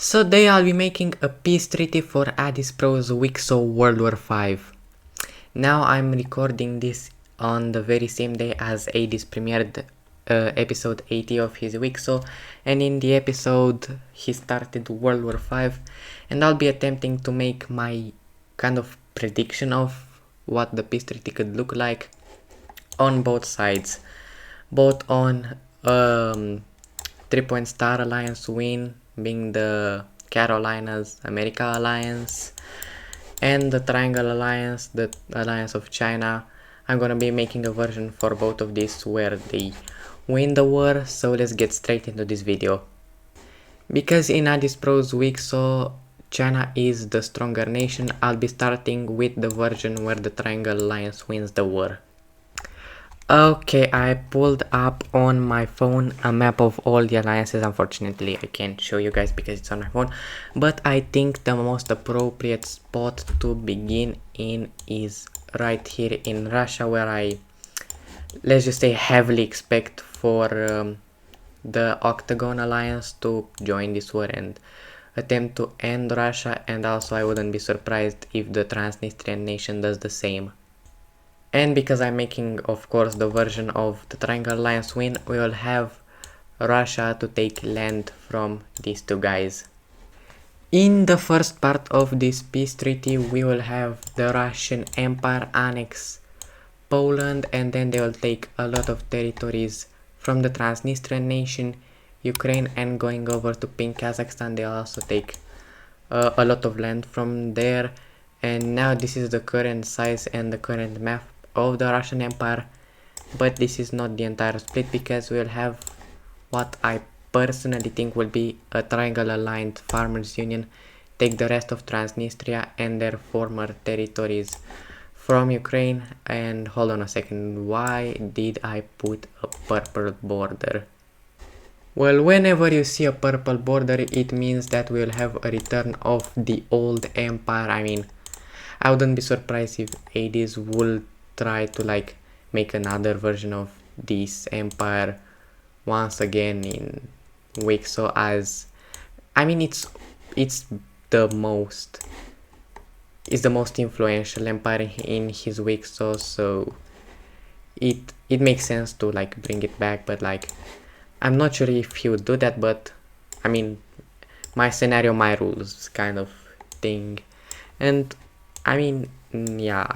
So today I'll be making a peace treaty for Adizz Pro's Wicso World War 5. Now I'm recording this on the very same day as Adizz premiered episode 80 of his Wicso, and in the episode he started World War 5, and I'll be attempting to make my kind of prediction of what the peace treaty could look like on both sides, both on 3-point star alliance win being the Carolinas America alliance and the Triangle alliance, the alliance of China. I'm gonna be making a version for both of these where they win the war, so let's get straight into this video. Because in Adizz Pro's Wicso China is the stronger nation, I'll be starting with the version where the Triangle alliance wins the war. Okay, I pulled up on my phone a map of all the alliances. Unfortunately, I can't show you guys because it's on my phone, but I think the most appropriate spot to begin in is right here in Russia, where I, let's just say, heavily expect for the Octagon alliance to join this war and attempt to end Russia, and also I wouldn't be surprised if the Transnistrian nation does the same. And because I'm making, of course, the version of the Triangle Alliance win, we will have Russia to take land from these two guys. In the first part of this peace treaty, we will have the Russian Empire annex Poland, and then they will take a lot of territories from the Transnistrian nation, Ukraine, and going over to Pink Kazakhstan, they'll also take a lot of land from there. And now this is the current size and the current map of the Russian Empire, but this is not the entire split, because we'll have what I personally think will be a triangle aligned farmers union take the rest of Transnistria and their former territories from Ukraine. And hold on a second, why did I put a purple border? Well, whenever you see a purple border, it means that we'll have a return of the old empire. I mean, I wouldn't be surprised if Adizz will try to like make another version of this empire once again in Wicso, as I mean it's the most influential empire in his Wicso, so it makes sense to like bring it back. But like, I'm not sure if he would do that, but I mean, my scenario, my rules kind of thing. And I mean, yeah,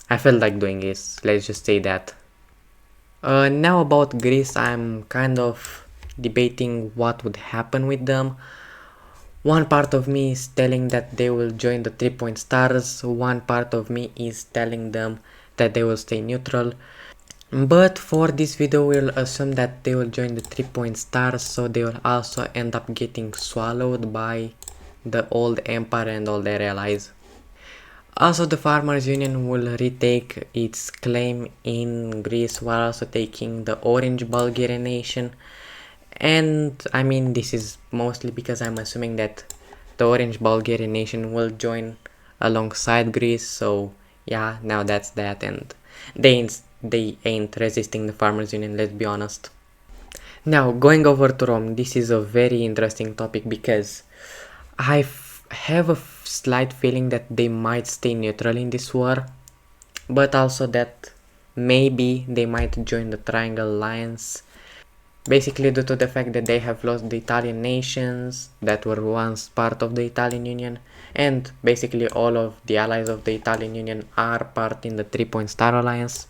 I felt like doing this, let's just say that. Now about Greece, I'm kind of debating what would happen with them. One part of me is telling that they will join the 3-point stars, one part of me is telling them that they will stay neutral. But for this video, we'll assume that they will join the 3-point stars, so they will also end up getting swallowed by the old empire and all their allies. Also, the Farmers Union will retake its claim in Greece while also taking the Orange Bulgarian nation. And I mean, this is mostly because I'm assuming that the Orange Bulgarian nation will join alongside Greece. So yeah, now that's that, and they ain't resisting the Farmers Union, let's be honest. Now, going over to Rome, this is a very interesting topic because I have a slight feeling that they might stay neutral in this war, but also that maybe they might join the Triangle Alliance, basically due to the fact that they have lost the Italian nations that were once part of the Italian Union, and basically all of the allies of the Italian Union are part in the 3-point star alliance,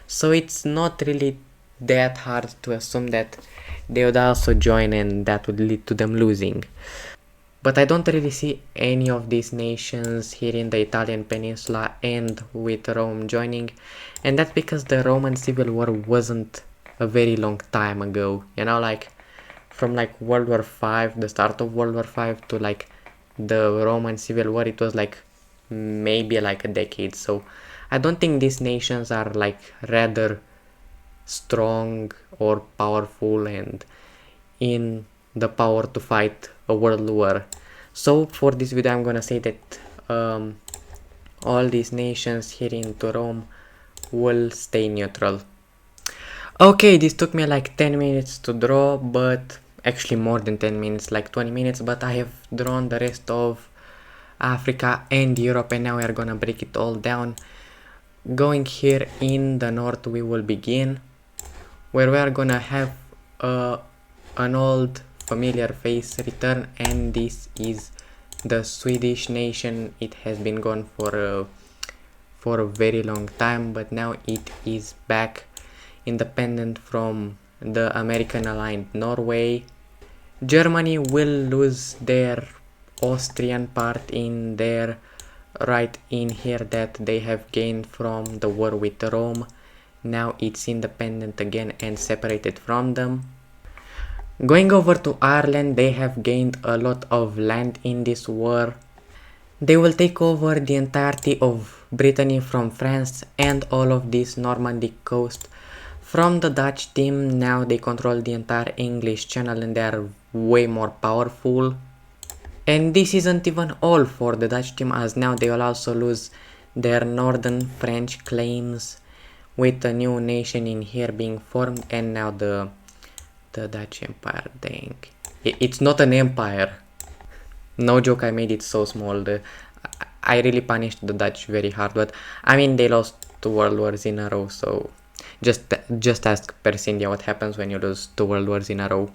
so it's not really that hard to assume that they would also join and that would lead to them losing. But I don't really see any of these nations here in the Italian peninsula and with Rome joining, and that's because the Roman Civil War wasn't a very long time ago, you know, like from like World War 5, the start of World War 5 to like the Roman Civil War, it was like maybe like a decade. So I don't think these nations are like rather strong or powerful and in the power to fight a world war. So for this video, I'm gonna say that all these nations here into Rome will stay neutral. Okay, this took me like 10 minutes to draw, but actually more than 10 minutes, like 20 minutes, but I have drawn the rest of Africa and Europe, and now we are gonna break it all down. Going here in the north, we will begin where we are gonna have an old familiar face return, and this is the Swedish nation. It has been gone for a very long time, but now it is back independent from the American aligned Norway. Germany will lose their Austrian part in there, right in here, that they have gained from the war with Rome. Now it's independent again and separated from them. Going over to Ireland, they have gained a lot of land in this war. They will take over the entirety of Brittany from France and all of this Normandy coast from the Dutch team. Now they control the entire English Channel and they are way more powerful. And this isn't even all for the Dutch team, as now they will also lose their northern French claims with a new nation in here being formed. And now the Dutch Empire, dang. It's not an empire. No joke, I made it so small. I really punished the Dutch very hard, but I mean, they lost 2 world wars in a row, so just ask Persindia what happens when you lose 2 world wars in a row.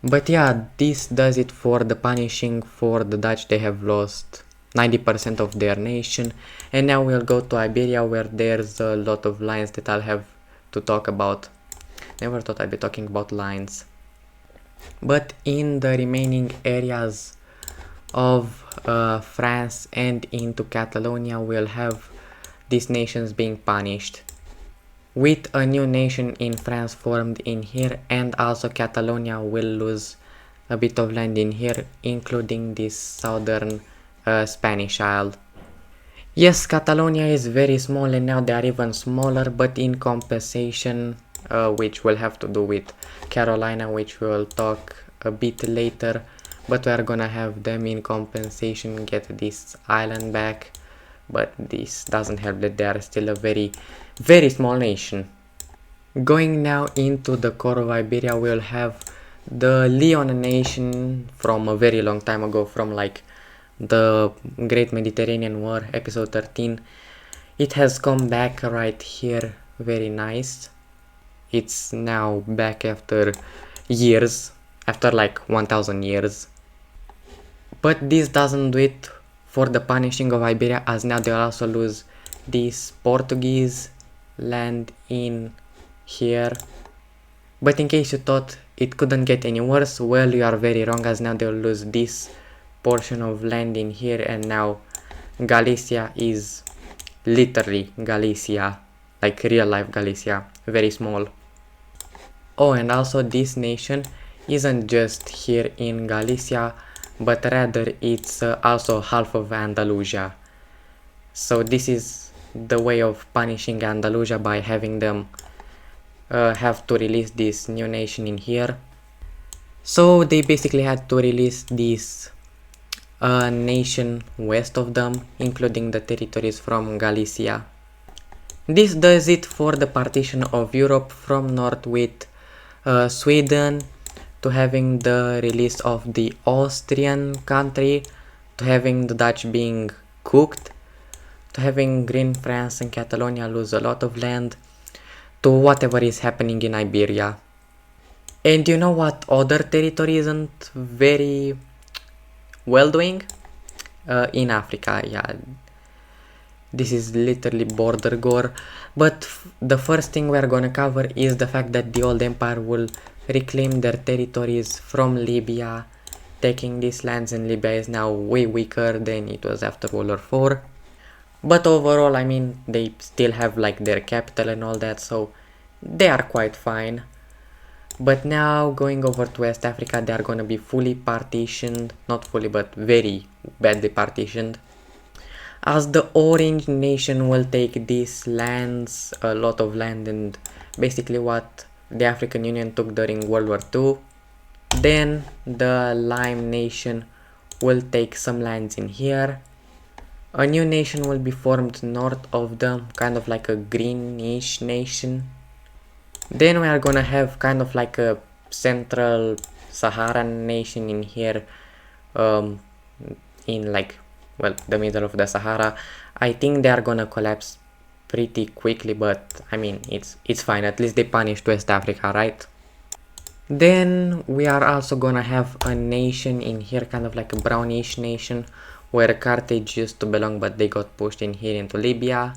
But yeah, this does it for the punishing for the Dutch. They have lost 90% of their nation. And now we'll go to Iberia, where there's a lot of lines that I'll have to talk about. Never thought I'd be talking about lines. But in the remaining areas of France and into Catalonia, we'll have these nations being punished, with a new nation in France formed in here, and also Catalonia will lose a bit of land in here, including this southern Spanish Isle. Yes, Catalonia is very small, and now they are even smaller, but in compensation, which will have to do with Carolina, which we will talk a bit later, but we are gonna have them in compensation get this island back. But this doesn't help that they are still a very, very small nation. Going now into the core of Iberia, we'll have the Leon nation from a very long time ago, from like the Great Mediterranean War, episode 13. It has come back right here, very nice. It's now back after years, after like 1000 years. But this doesn't do it for the punishing of Iberia, as now they'll also lose this Portuguese land in here. But in case you thought it couldn't get any worse, well, you are very wrong, as now they'll lose this portion of land in here, and now Galicia is literally Galicia, like real life Galicia, very small. Oh, and also this nation isn't just here in Galicia, but rather it's also half of Andalusia. So this is the way of punishing Andalusia, by having them have to release this new nation in here. So they basically had to release this nation west of them, including the territories from Galicia. This does it for the partition of Europe, from north with Sweden, to having the release of the Austrian country, to having the Dutch being cooked, to having Green France and Catalonia lose a lot of land, to whatever is happening in Iberia. And you know what other territory isn't very well doing? In Africa, yeah. This is literally border gore. But the first thing we're gonna cover is the fact that the old empire will reclaim their territories from Libya, taking these lands, and Libya is now way weaker than it was after World War IV. But overall, I mean, they still have like their capital and all that, so they are quite fine. But now going over to West Africa, they are gonna be fully partitioned, not fully but very badly partitioned, as the Orange nation will take these lands, a lot of land, and basically what the African Union took during World War II. Then the Lime nation will take some lands in here. A new nation will be formed north of them, kind of like a greenish nation. Then we are gonna have kind of like a central Saharan nation in here, um, in like, well, the middle of the Sahara. I think they are gonna collapse pretty quickly, but I mean, it's fine. At least they punished West Africa, right? Then we are also gonna have a nation in here, kind of like a brownish nation, where Carthage used to belong, but they got pushed in here into Libya.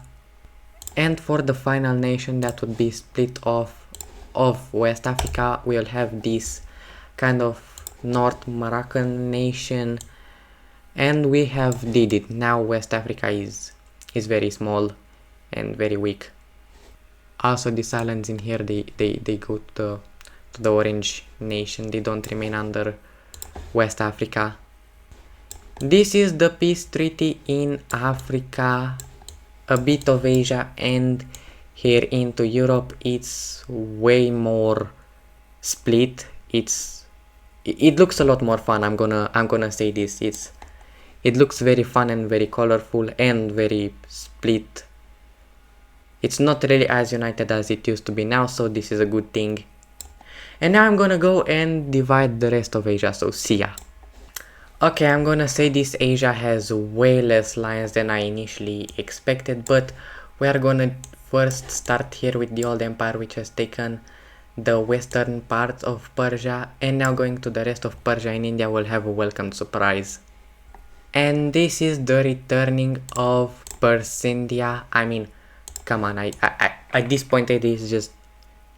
And for the final nation that would be split off of West Africa, we'll have this kind of North Moroccan nation, and we have did it. Now West Africa is very small and very weak. Also these islands in here, they go to the orange nation, they don't remain under West Africa. This is the peace treaty in Africa, a bit of Asia, and here into Europe it's way more split. It looks a lot more fun. I'm gonna say this. It looks very fun and very colorful and very split. It's not really as united as it used to be now, so this is a good thing. And now I'm gonna go and divide the rest of Asia, so see ya. Okay, I'm gonna say this Asia has way less lions than I initially expected, but we are gonna first start here with the old empire, which has taken the western parts of Persia, and now going to the rest of Persia in India will have a welcome surprise. And this is the returning of Persindia. I mean, come on, I at this point it is just,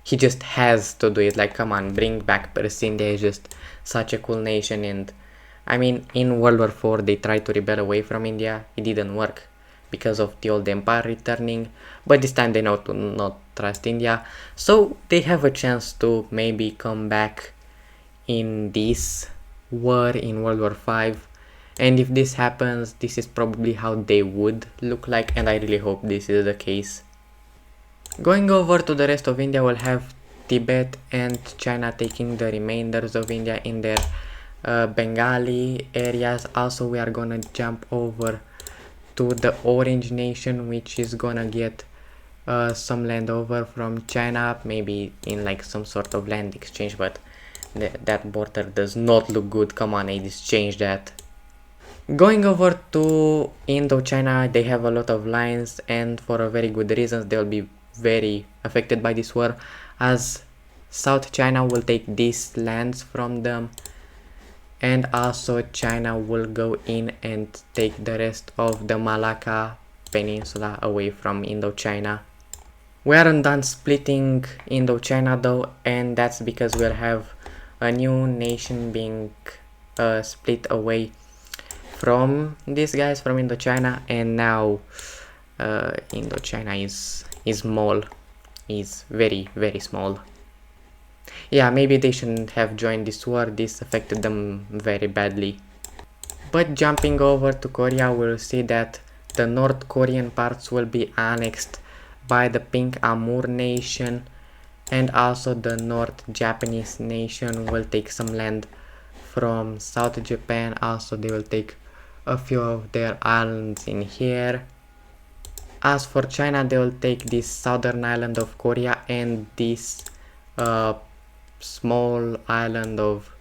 he just has to do it. Like, come on, bring back Persindia. Is just such a cool nation. And I mean, in World War IV they tried to rebel away from India. It didn't work because of the old empire returning, but this time they know to not trust India, so they have a chance to maybe come back in this war in World War V. And if this happens, this is probably how they would look like, and I really hope this is the case. Going over to the rest of India, we'll have Tibet and China taking the remainders of India in their Bengali areas. Also, we are gonna jump over to the Orange Nation, which is gonna get some land over from China, maybe in like some sort of land exchange, but that border does not look good. Come on, Adizz, change that. Going over to Indochina, they have a lot of lines, and for a very good reasons. They'll be very affected by this war, as South China will take these lands from them, and also China will go in and take the rest of the Malacca Peninsula away from Indochina. We aren't done splitting Indochina though, and that's because we'll have a new nation being split away from these guys from Indochina, and now Indochina is small, is very small. Yeah, maybe they shouldn't have joined this war. This affected them very badly. But jumping over to Korea, we'll see that the North Korean parts will be annexed by the Pink Amur nation, and also the North Japanese nation will take some land from South Japan. Also, they will take a few of their islands in here. As for China, they will take this southern island of Korea and this small island of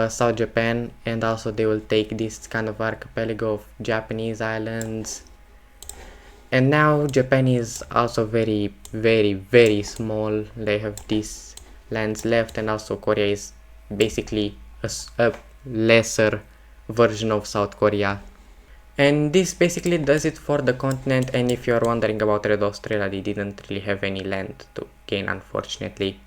South Japan, and also they will take this kind of archipelago of Japanese islands. And now Japan is also very small. They have these lands left, and also Korea is basically a lesser version of South Korea. And this basically does it for the continent. And if you are wondering about Red Australia, they didn't really have any land to gain, unfortunately.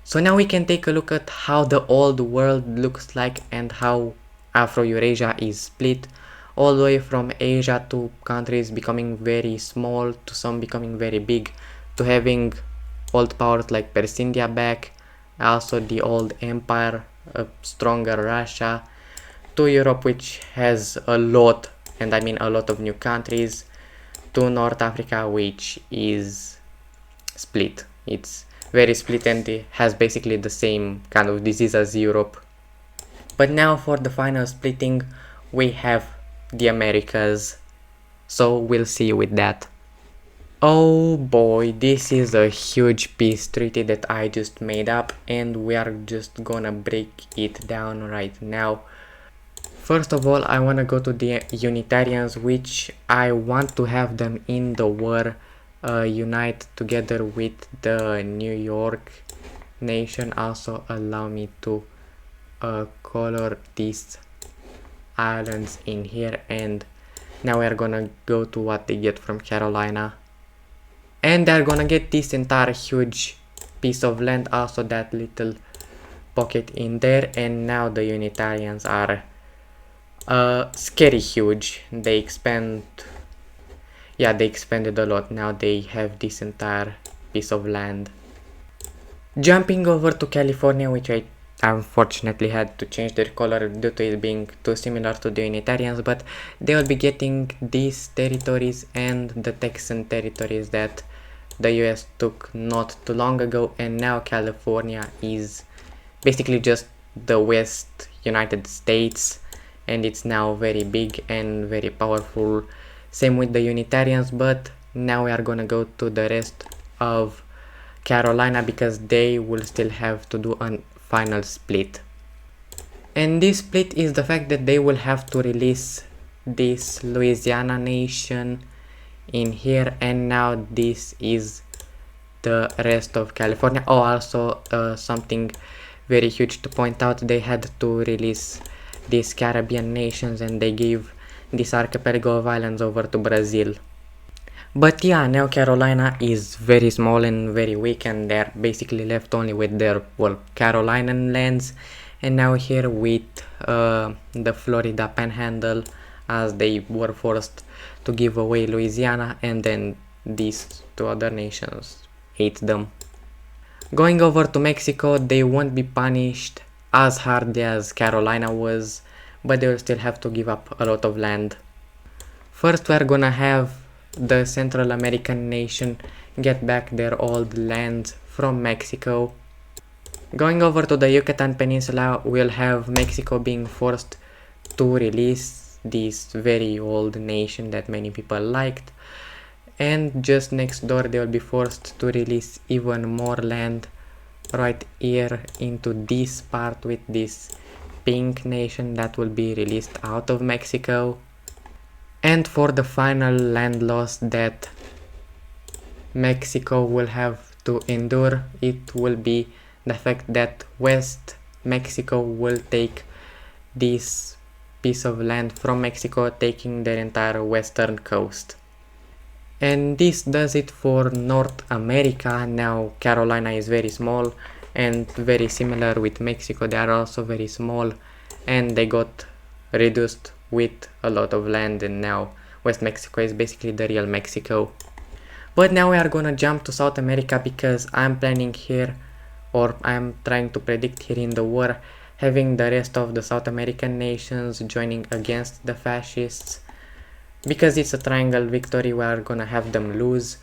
So now we can take a look at how the old world looks like and how Afro-Eurasia is split all the way from Asia to countries becoming very small, to some becoming very big, to having old powers like Persindia back, also the old empire, a stronger Russia, to Europe, which has a lot, and I mean a lot of new countries, to North Africa, which is split. It's very split and it has basically the same kind of disease as Europe. But now for the final splitting, we have the Americas, so we'll see you with that. Oh boy, this is a huge peace treaty that I just made up, and we are just gonna break it down right now. First of all, I wanna go to the Unitarians, which I want to have them in the war unite together with the New York nation. Also allow me to color these islands in here, and now we're gonna go to what they get from Carolina, and they're gonna get this entire huge piece of land, also that little pocket in there. And now the Unitarians are scary huge. They expand, yeah, they expanded a lot. Now they have this entire piece of land. Jumping over to California, which I unfortunately had to change their color due to it being too similar to the Unitarians, but they will be getting these territories and the Texan territories that the US took not too long ago, and now California is basically just the West United States, and it's now very big and very powerful. Same with the Unitarians, but now we are gonna go to the rest of Carolina because they will still have to do a final split. And this split is the fact that they will have to release this Louisiana nation in here, and now this is the rest of California. Oh, also something very huge to point out, they had to release these Caribbean nations, and they gave this archipelago of islands over to Brazil. But yeah, now Carolina is very small and very weak, and they're basically left only with their, well, Carolinan lands. And now here with the Florida Panhandle, as they were forced to give away Louisiana, and then these two other nations hate them. Going over to Mexico, they won't be punished as hard as Carolina was, but they will still have to give up a lot of land. First, we're gonna have the Central American nation get back their old lands from Mexico. Going over to the Yucatan Peninsula, we'll have Mexico being forced to release this very old nation that many people liked, and just next door they will be forced to release even more land right here into this part with this pink nation that will be released out of Mexico. And for the final land loss that Mexico will have to endure, it will be the fact that West Mexico will take this piece of land from Mexico, taking their entire western coast. And this does it for North America. Now Carolina is very small and very similar with Mexico. They are also very small, and they got reduced with a lot of land, and now West Mexico is basically the real Mexico. But now we are gonna jump to South America because I'm planning here, or I'm trying to predict here in the war, having the rest of the South American nations joining against the fascists. Because it's a triangle victory, we are gonna have them lose,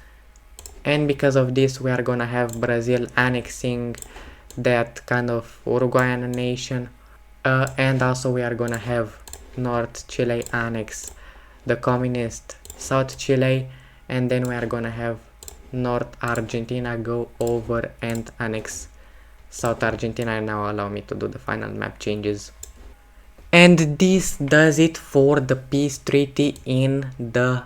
and because of this we are gonna have Brazil annexing that kind of Uruguayan nation, and also we are gonna have North Chile annex the communist South Chile, and then we are gonna have North Argentina go over and annex South Argentina. And now allow me to do the final map changes. And this does it for the peace treaty in the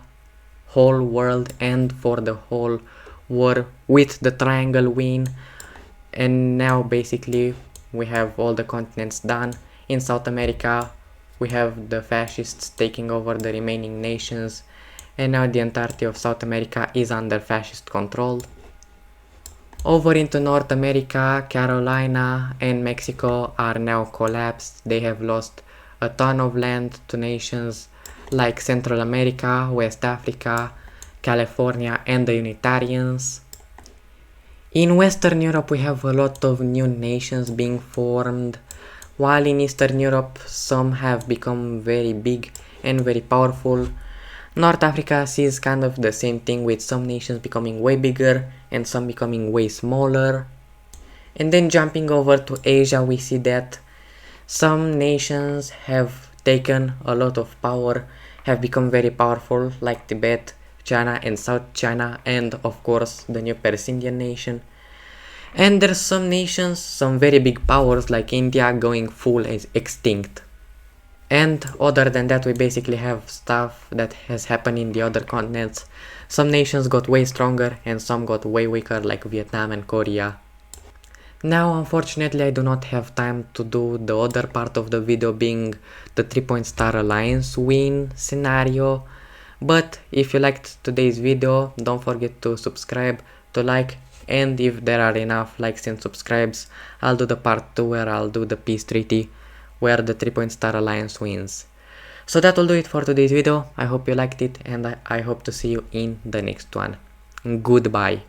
whole world and for the whole war with the triangle win. And now basically we have all the continents done. In South America we have the fascists taking over the remaining nations, and now the entirety of South America is under fascist control. Over into North America, Carolina and Mexico are now collapsed. They have lost a ton of land to nations like Central America, West Africa, California, and the Unitarians. In Western Europe we have a lot of new nations being formed, while in Eastern Europe some have become very big and very powerful. North Africa sees kind of the same thing, with some nations becoming way bigger and some becoming way smaller. And then jumping over to Asia, we see that some nations have taken a lot of power, have become very powerful, like Tibet, China and South China, and of course the new Persian nation. And there's some nations, some very big powers like India going full as extinct. And other than that, we basically have stuff that has happened in the other continents. Some nations got way stronger and some got way weaker, like Vietnam and Korea. Now unfortunately I do not have time to do the other part of the video, being the 3-point star alliance win scenario. But if you liked today's video, don't forget to subscribe, to like, and if there are enough likes and subscribes, I'll do the part 2 where I'll do the peace treaty where the 3-point star alliance wins. So that will do it for today's video. I hope you liked it and I hope to see you in the next one. Goodbye.